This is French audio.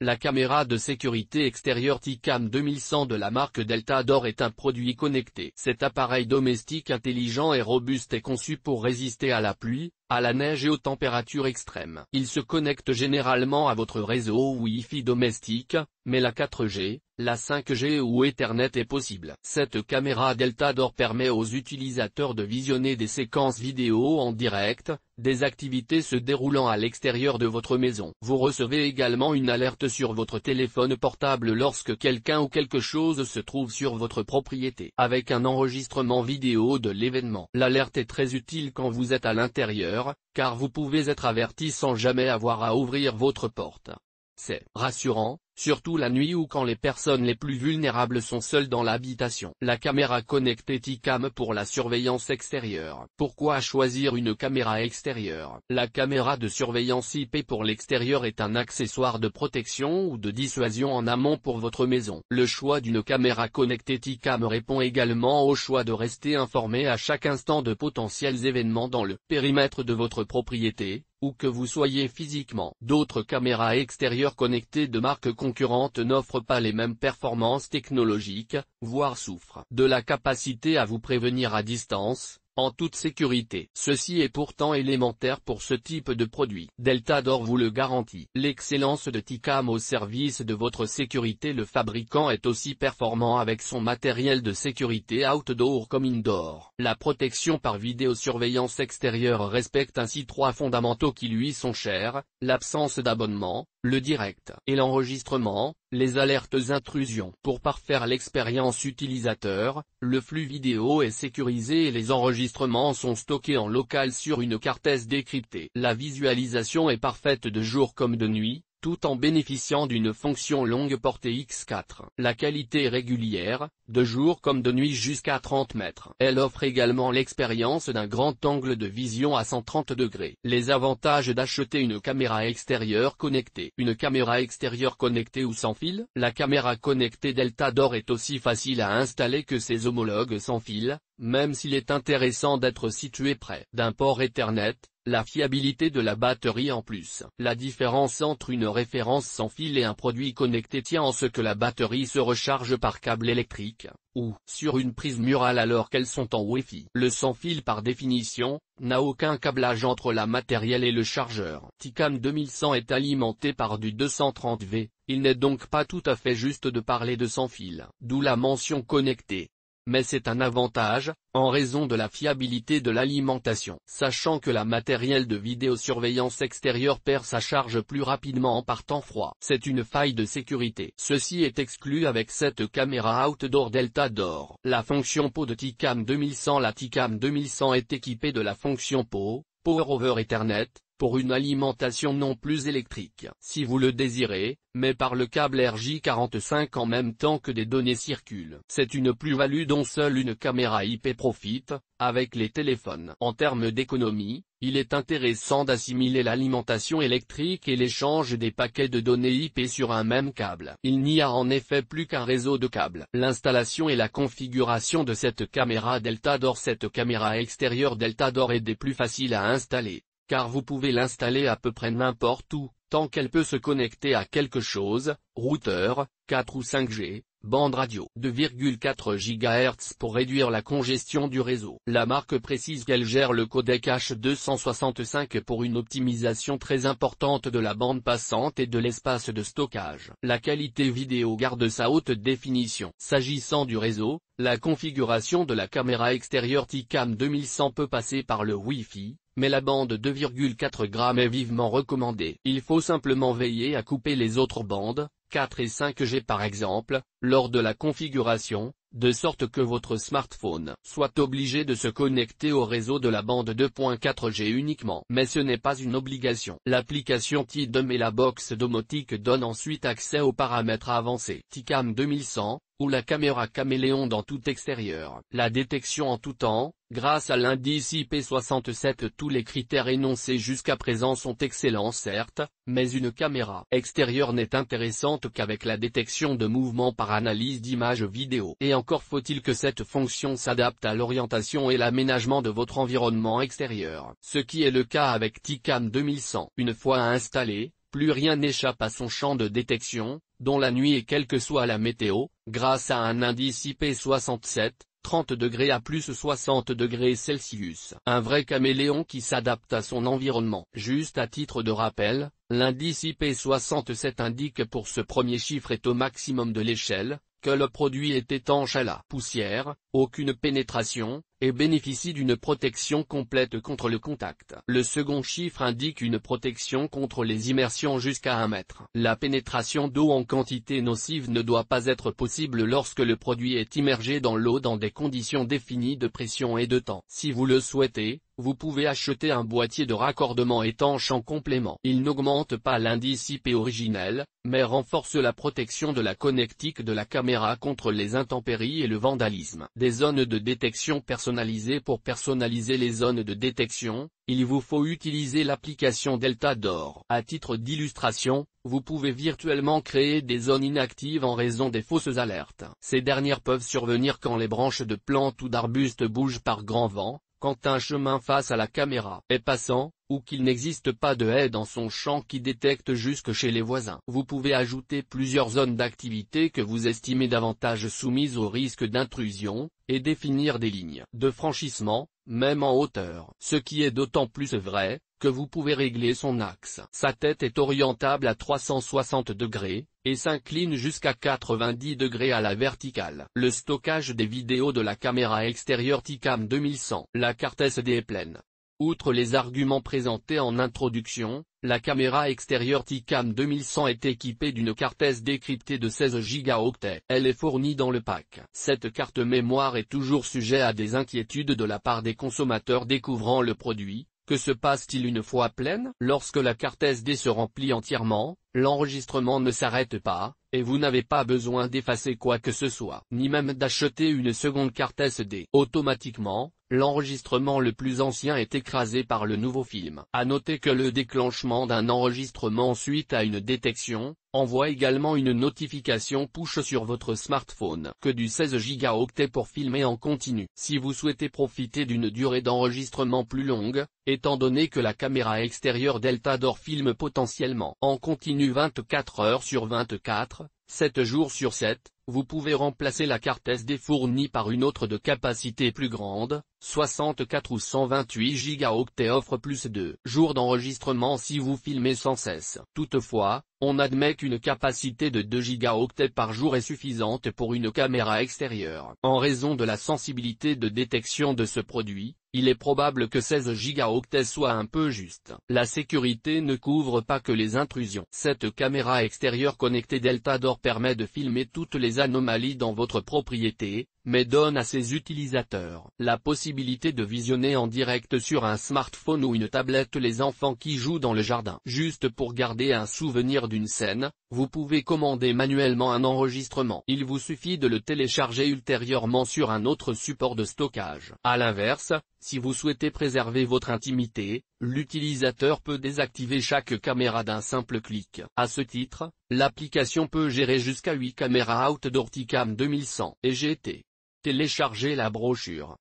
La caméra de sécurité extérieure T-Cam 2100 de la marque Delta D'Or est un produit connecté. Cet appareil domestique intelligent et robuste est conçu pour résister à la pluie, à la neige et aux températures extrêmes. Il se connecte généralement à votre réseau Wi-Fi domestique, mais la 4G, la 5G ou Ethernet est possible. Cette caméra Delta D'Or permet aux utilisateurs de visionner des séquences vidéo en direct, des activités se déroulant à l'extérieur de votre maison. Vous recevez également une alerte sur votre téléphone portable lorsque quelqu'un ou quelque chose se trouve sur votre propriété. Avec un enregistrement vidéo de l'événement. L'alerte est très utile quand vous êtes à l'intérieur, car vous pouvez être averti sans jamais avoir à ouvrir votre porte. C'est rassurant, surtout la nuit ou quand les personnes les plus vulnérables sont seules dans l'habitation. La caméra connectée T-Cam pour la surveillance extérieure. Pourquoi choisir une caméra extérieure? La caméra de surveillance IP pour l'extérieur est un accessoire de protection ou de dissuasion en amont pour votre maison. Le choix d'une caméra connectée T-Cam répond également au choix de rester informé à chaque instant de potentiels événements dans le périmètre de votre propriété, où que vous soyez physiquement. D'autres caméras extérieures connectées de marques concurrentes n'offrent pas les mêmes performances technologiques, voire souffrent de la capacité à vous prévenir à distance, en toute sécurité. Ceci est pourtant élémentaire pour ce type de produit. Delta D'Or vous le garantit. L'excellence de T-Cam au service de votre sécurité. Le fabricant est aussi performant avec son matériel de sécurité outdoor comme indoor. La protection par vidéosurveillance extérieure respecte ainsi trois fondamentaux qui lui sont chers, l'absence d'abonnement, le direct et l'enregistrement, les alertes intrusions. Pour parfaire l'expérience utilisateur, le flux vidéo est sécurisé et les enregistrements sont stockés en local sur une carte SD décryptée. La visualisation est parfaite de jour comme de nuit, tout en bénéficiant d'une fonction longue portée X4. La qualité est régulière, de jour comme de nuit jusqu'à 30 mètres. Elle offre également l'expérience d'un grand angle de vision à 130 degrés. Les avantages d'acheter une caméra extérieure connectée. Une caméra extérieure connectée ou sans fil. La caméra connectée Delta D'Or est aussi facile à installer que ses homologues sans fil, même s'il est intéressant d'être situé près d'un port Ethernet. La fiabilité de la batterie en plus. La différence entre une référence sans fil et un produit connecté tient en ce que la batterie se recharge par câble électrique, ou sur une prise murale alors qu'elles sont en Wi-Fi. Le sans fil par définition, n'a aucun câblage entre la matériel et le chargeur. T-Cam 2100 est alimenté par du 230V, il n'est donc pas tout à fait juste de parler de sans fil. D'où la mention connectée. Mais c'est un avantage, en raison de la fiabilité de l'alimentation. Sachant que la matériel de vidéosurveillance extérieure perd sa charge plus rapidement par temps froid. C'est une faille de sécurité. Ceci est exclu avec cette caméra outdoor Delta D'Or. La fonction PO de T-Cam 2100. La T-Cam 2100 est équipée de la fonction PO, Power over Ethernet, pour une alimentation non plus électrique, si vous le désirez, mais par le câble RJ45 en même temps que des données circulent. C'est une plus-value dont seule une caméra IP profite, avec les téléphones. En termes d'économie, il est intéressant d'assimiler l'alimentation électrique et l'échange des paquets de données IP sur un même câble. Il n'y a en effet plus qu'un réseau de câbles. L'installation et la configuration de cette caméra Delta D'Or. Cette caméra extérieure Delta D'Or est des plus faciles à installer, car vous pouvez l'installer à peu près n'importe où, tant qu'elle peut se connecter à quelque chose, routeur, 4 ou 5G, bande radio 2,4 GHz pour réduire la congestion du réseau. La marque précise qu'elle gère le codec H265 pour une optimisation très importante de la bande passante et de l'espace de stockage. La qualité vidéo garde sa haute définition. S'agissant du réseau, la configuration de la caméra extérieure T-Cam 2100 peut passer par le Wi-Fi, mais la bande 2,4 G est vivement recommandée. Il faut simplement veiller à couper les autres bandes, 4 et 5G par exemple, lors de la configuration, de sorte que votre smartphone soit obligé de se connecter au réseau de la bande 2.4G uniquement. Mais ce n'est pas une obligation. L'application T-Dom et la box domotique donnent ensuite accès aux paramètres avancés. T-Cam 2100, ou la caméra caméléon dans tout extérieur. La détection en tout temps, grâce à l'indice IP67. Tous les critères énoncés jusqu'à présent sont excellents certes, mais une caméra extérieure n'est intéressante qu'avec la détection de mouvement par analyse d'images vidéo. Et encore faut-il que cette fonction s'adapte à l'orientation et l'aménagement de votre environnement extérieur. Ce qui est le cas avec T-Cam 2100. Une fois installé, plus rien n'échappe à son champ de détection, dont la nuit et quelle que soit la météo, grâce à un indice IP67, 30 degrés à plus 60 degrés Celsius. Un vrai caméléon qui s'adapte à son environnement. Juste à titre de rappel, l'indice IP67 indique pour ce premier chiffre est au maximum de l'échelle, que le produit est étanche à la poussière, aucune pénétration, et bénéficie d'une protection complète contre le contact. Le second chiffre indique une protection contre les immersions jusqu'à 1 mètre. La pénétration d'eau en quantité nocive ne doit pas être possible lorsque le produit est immergé dans l'eau dans des conditions définies de pression et de temps. Si vous le souhaitez, vous pouvez acheter un boîtier de raccordement étanche en complément. Il n'augmente pas l'indice IP originel, mais renforce la protection de la connectique de la caméra contre les intempéries et le vandalisme. Des zones de détection personnalisées. Pour personnaliser les zones de détection, il vous faut utiliser l'application Delta Door. À titre d'illustration, vous pouvez virtuellement créer des zones inactives en raison des fausses alertes. Ces dernières peuvent survenir quand les branches de plantes ou d'arbustes bougent par grand vent, quand un chemin face à la caméra est passant, ou qu'il n'existe pas de haie dans son champ qui détecte jusque chez les voisins. Vous pouvez ajouter plusieurs zones d'activité que vous estimez davantage soumises au risque d'intrusion, et définir des lignes de franchissement, même en hauteur. Ce qui est d'autant plus vrai, que vous pouvez régler son axe. Sa tête est orientable à 360 degrés, et s'incline jusqu'à 90 degrés à la verticale. Le stockage des vidéos de la caméra extérieure T-Cam 2100. La carte SD est pleine. Outre les arguments présentés en introduction, la caméra extérieure T-Cam 2100 est équipée d'une carte SD cryptée de 16 Go. Elle est fournie dans le pack. Cette carte mémoire est toujours sujet à des inquiétudes de la part des consommateurs découvrant le produit. Que se passe-t-il une fois pleine? Lorsque la carte SD se remplit entièrement, l'enregistrement ne s'arrête pas, et vous n'avez pas besoin d'effacer quoi que ce soit, ni même d'acheter une seconde carte SD. Automatiquement, l'enregistrement le plus ancien est écrasé par le nouveau film. À noter que le déclenchement d'un enregistrement suite à une détection, envoie également une notification push sur votre smartphone. Que du 16 Go pour filmer en continu. Si vous souhaitez profiter d'une durée d'enregistrement plus longue, étant donné que la caméra extérieure Delta Door filme potentiellement en continu 24 heures sur 24, 7 jours sur 7, vous pouvez remplacer la carte SD fournie par une autre de capacité plus grande, 64 ou 128 Go offre plus de jours d'enregistrement si vous filmez sans cesse. Toutefois, on admet qu'une capacité de 2 Go par jour est suffisante pour une caméra extérieure. En raison de la sensibilité de détection de ce produit, il est probable que 16 Go soit un peu juste. La sécurité ne couvre pas que les intrusions. Cette caméra extérieure connectée Delta Door permet de filmer toutes les anomalies dans votre propriété, mais donne à ses utilisateurs la possibilité de visionner en direct sur un smartphone ou une tablette les enfants qui jouent dans le jardin. Juste pour garder un souvenir d'une scène, vous pouvez commander manuellement un enregistrement. Il vous suffit de le télécharger ultérieurement sur un autre support de stockage. À l'inverse, si vous souhaitez préserver votre intimité, l'utilisateur peut désactiver chaque caméra d'un simple clic. À ce titre, l'application peut gérer jusqu'à 8 caméras outdoor T-Cam 2100 et GT. Téléchargez la brochure.